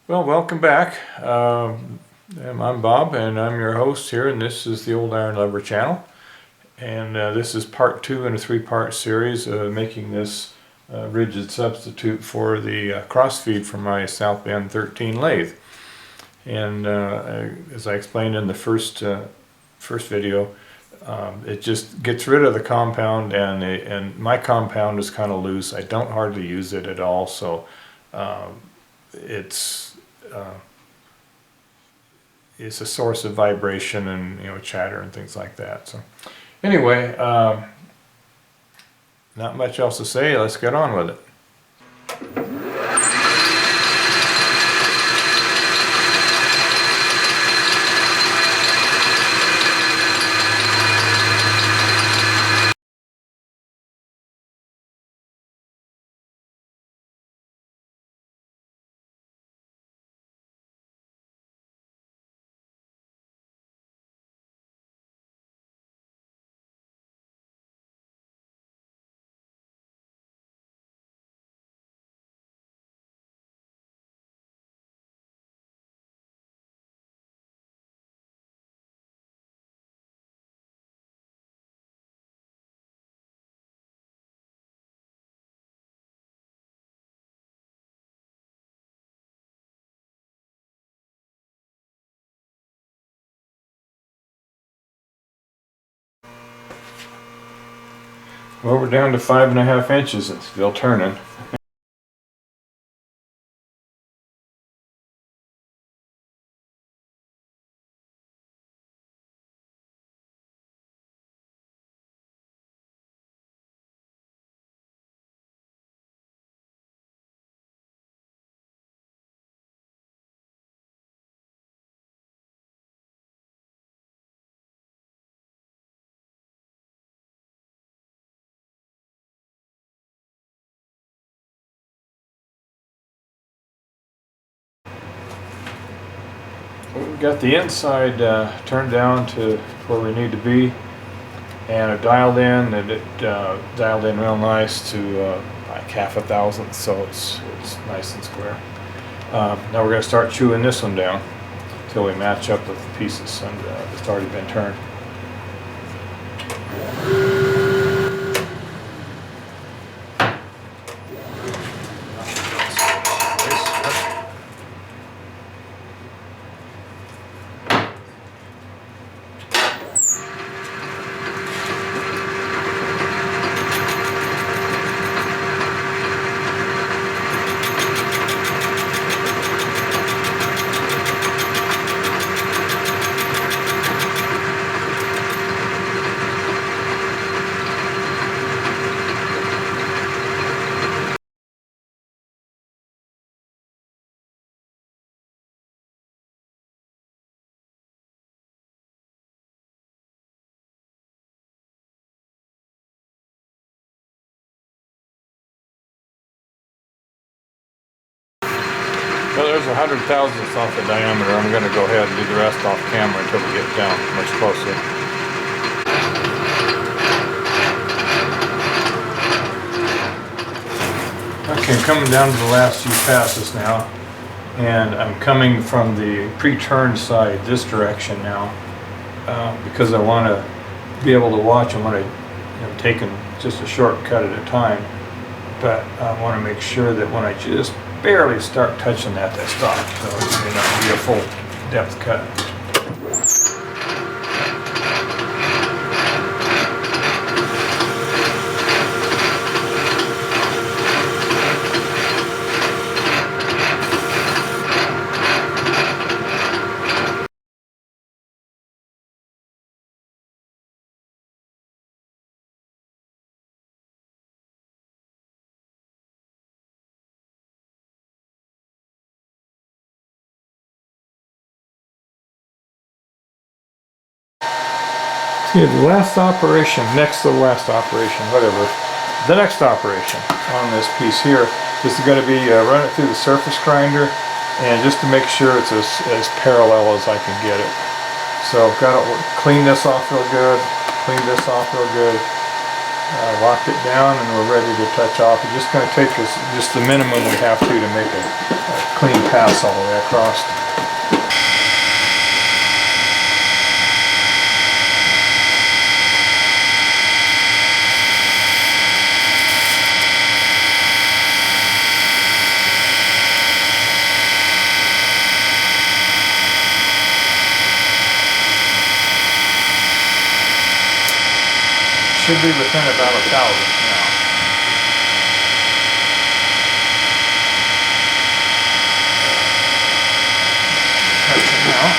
Well, welcome back. I'm Bob, and I'm your host here, and this is the Old Iron Lover channel. And this is part 2 in a 3-part series making this rigid substitute for the crossfeed for my South Bend 13 lathe. And as I explained in the first video, it just gets rid of the compound, and my compound is kind of loose. I don't hardly use it at all, so it's a source of vibration and chatter and things like that. So anyway, not much else to say. Let's get on with it. Well, we're down to 5.5 inches. It's still turning. We've got the inside turned down to where we need to be, and I dialed in, and it dialed in real nice to like 1/2 thousandth, so it's nice and square. Now we're going to start chewing this one down until we match up with the pieces, and it's already been turned. Well, there's 100 thousandths off the diameter. I'm going to go ahead and do the rest off camera until we get down much closer. Okay, I'm coming down to the last few passes now, and I'm coming from the pre-turned side this direction now because I want to be able to watch them when I'm taking just a shortcut at a time. But I want to make sure that when I just barely start touching that, I stop, so it may not be a full depth cut. See, the last operation, next to the last operation, whatever, the next operation on this piece here is going to be run it through the surface grinder, and just to make sure it's as parallel as I can get it. So I've got to clean this off real good, clean this off real good, locked it down, and we're ready to touch off. It's just going to take us just the minimum we have to make a clean pass all the way across. Should be within about 1,000 now. Touching out.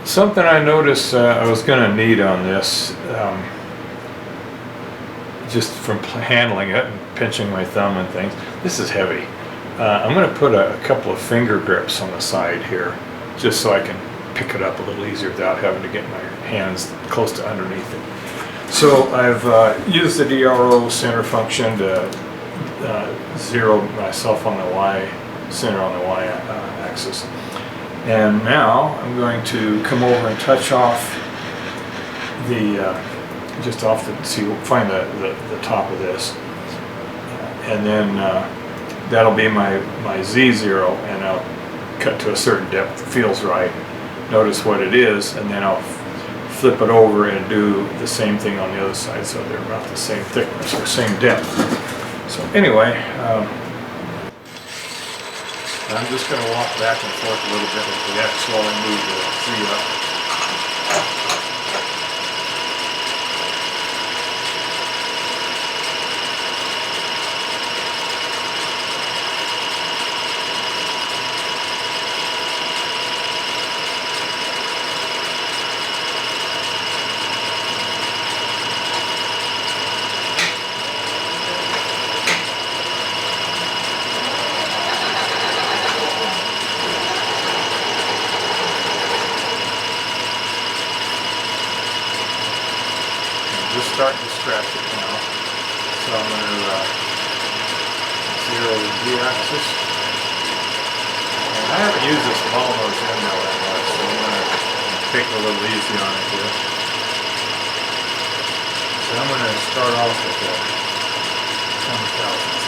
Something I noticed I was going to need on this, just from handling it and pinching my thumb and things. This is heavy. I'm going to put a couple of finger grips on the side here, just so I can pick it up a little easier without having to get my hands close to underneath it. So I've used the DRO center function to zero myself on the Y, center on the Y axis. And now I'm going to come over and touch off the, just off the, find the top of this. And then that'll be my Z0, and I'll cut to a certain depth that feels right. Notice what it is, and then I'll flip it over and do the same thing on the other side, so they're about the same thickness or same depth. So anyway, I'm just going to walk back and forth a little bit with the X while I move the three up. Just starting to scratch it now. So I'm going to zero the Z-axis. And I haven't used this polymer pen now that much, so I'm going to take it a little easy on it here. So I'm going to start off with the 1,000th.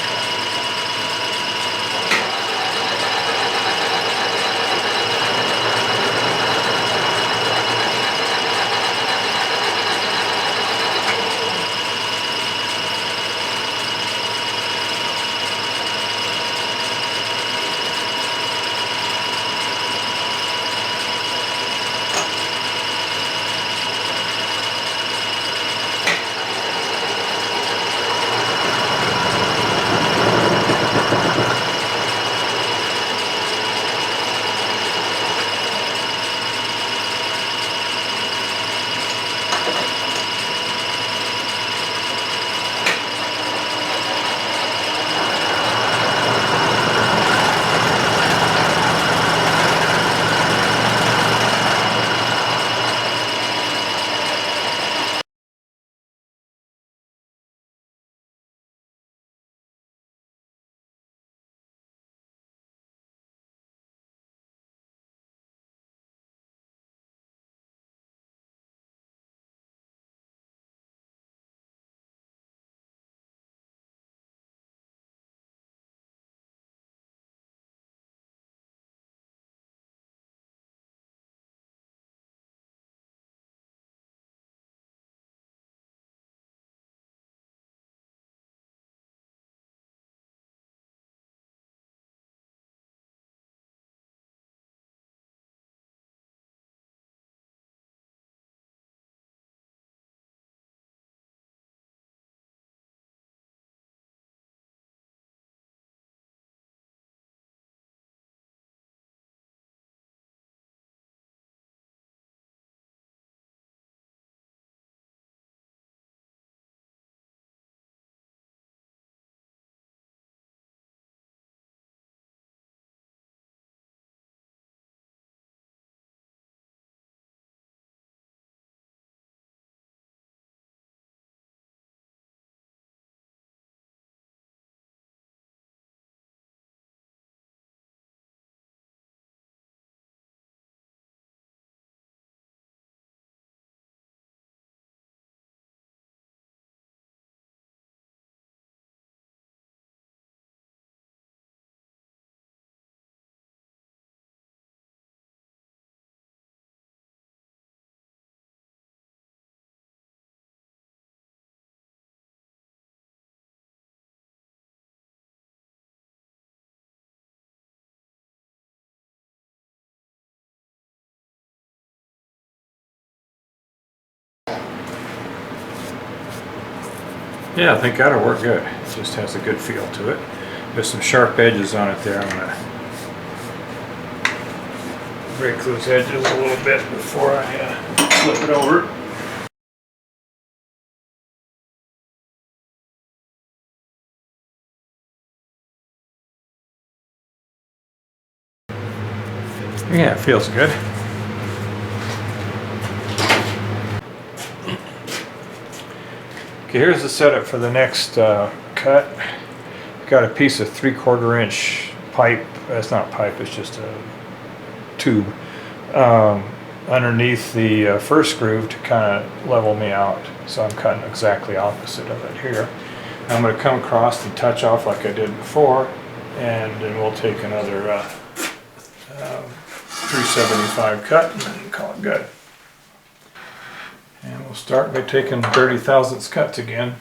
Yeah, I think that'll work good. It just has a good feel to it. There's some sharp edges on it there. I'm going to break those edges a little bit before I flip it over. Yeah, it feels good. Okay, here's the setup for the next cut. Got a piece of 3/4 inch pipe. That's not pipe, it's just a tube underneath the first groove to kind of level me out. So I'm cutting exactly opposite of it here. I'm going to come across and touch off like I did before, and then we'll take another 375 cut and call it good. And we'll start by taking 30 thousandths cuts again.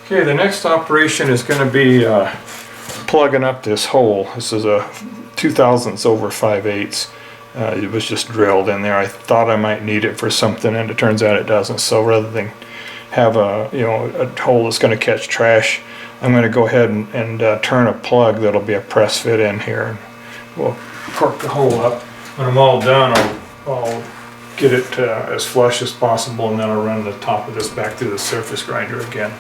Okay, the next operation is going to be plugging up this hole. This is a 2 thousandths over 5/8. It was just drilled in there. I thought I might need it for something, and it turns out it doesn't. So rather than have a hole that's going to catch trash, I'm going to go ahead and turn a plug that'll be a press fit in here. And we'll cork the hole up. When I'm all done, I'll get it as flush as possible, and then I'll run the top of this back through the surface grinder again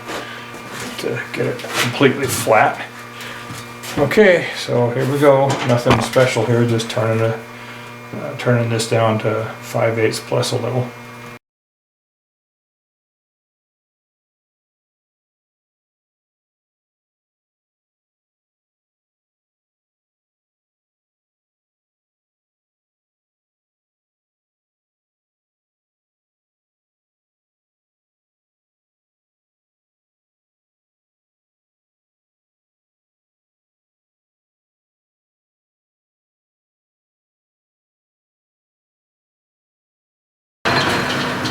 to get it completely flat. Okay, so here we go. Nothing special here, just turning this down to 5/8 plus a little.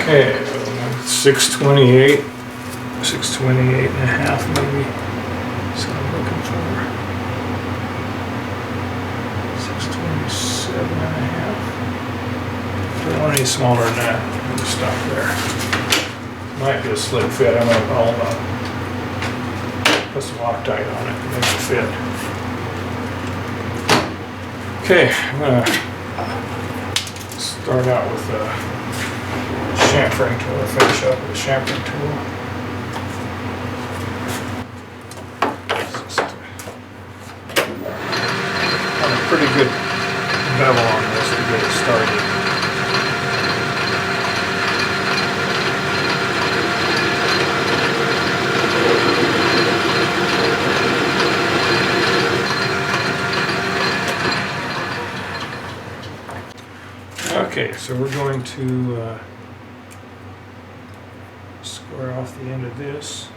Okay, 628, 628 and a half maybe. So I'm looking for 627 and a half. Don't want any smaller than that. I'm gonna stop there. Might be a slick fit. I'll put some Loctite on it to make it fit. Okay, I'm gonna start out with chamfering tool, finish up with a chamfering tool. Got a pretty good bevel on this to get it started. Okay, so we're going to square off the end of this.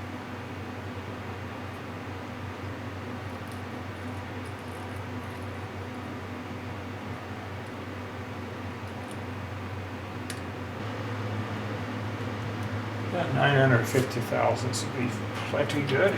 About 950 thousandths would be plenty good.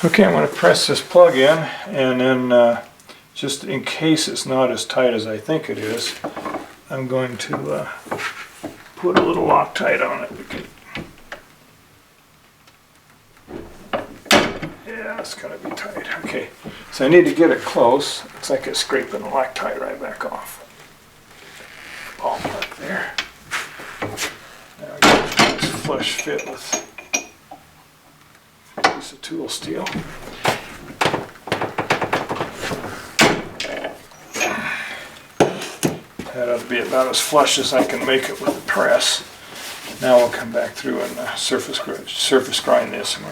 Okay, I'm going to press this plug in, and then just in case it's not as tight as I think it is, I'm going to put a little Loctite on it. Yeah, it's going to be tight. Okay, so I need to get it close. Looks like it's scraping the Loctite right back off. Ballpark there. Now I got a nice flush fit with a piece of tool steel. That ought to be about as flush as I can make it with the press. Now we'll come back through and surface grind this, and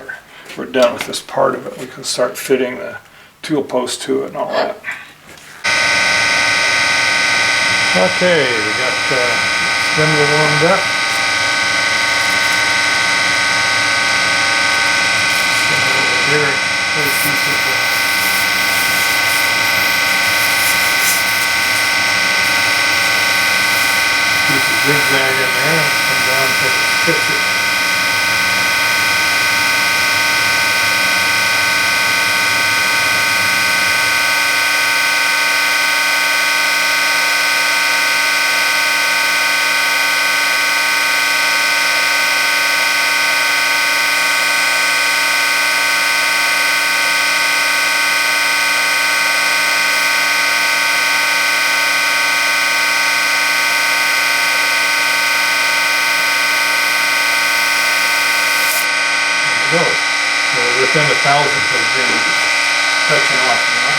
we're done with this part of it. We can start fitting the tool post to it and all that. Okay, we got spindle warmed up. Here, piece of zigzag in there, and come down to fix it. So we're within the thousandth of being touching off now.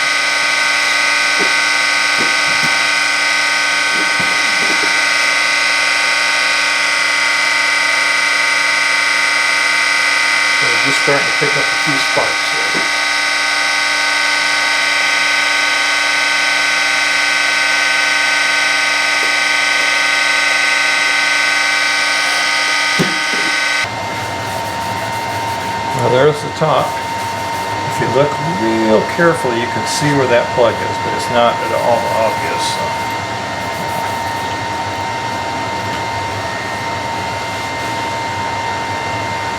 So we're just starting to pick up a few sparks there. Well, there's the top. If you look real carefully, you can see where that plug is, but it's not at all obvious.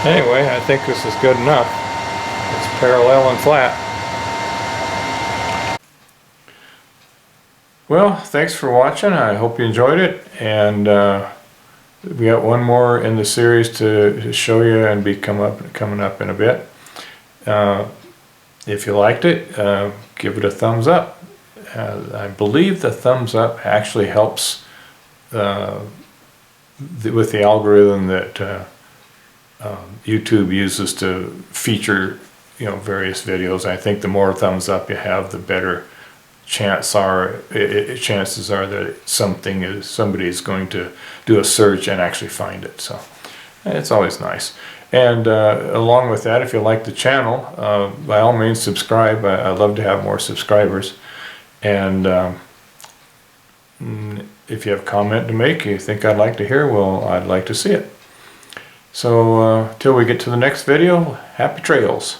So. Anyway, I think this is good enough. It's parallel and flat. Well, thanks for watching. I hope you enjoyed it, and we got one more in the series to show you and be coming up in a bit. If you liked it, give it a thumbs up. I believe the thumbs up actually helps with the algorithm that YouTube uses to feature, various videos. I think the more thumbs up you have, the better chances are that somebody is going to do a search and actually find it. So it's always nice. And along with that, if you like the channel, by all means subscribe. I'd love to have more subscribers. And if you have a comment to make, you think I'd like to hear, well, I'd like to see it. So till we get to the next video, happy trails.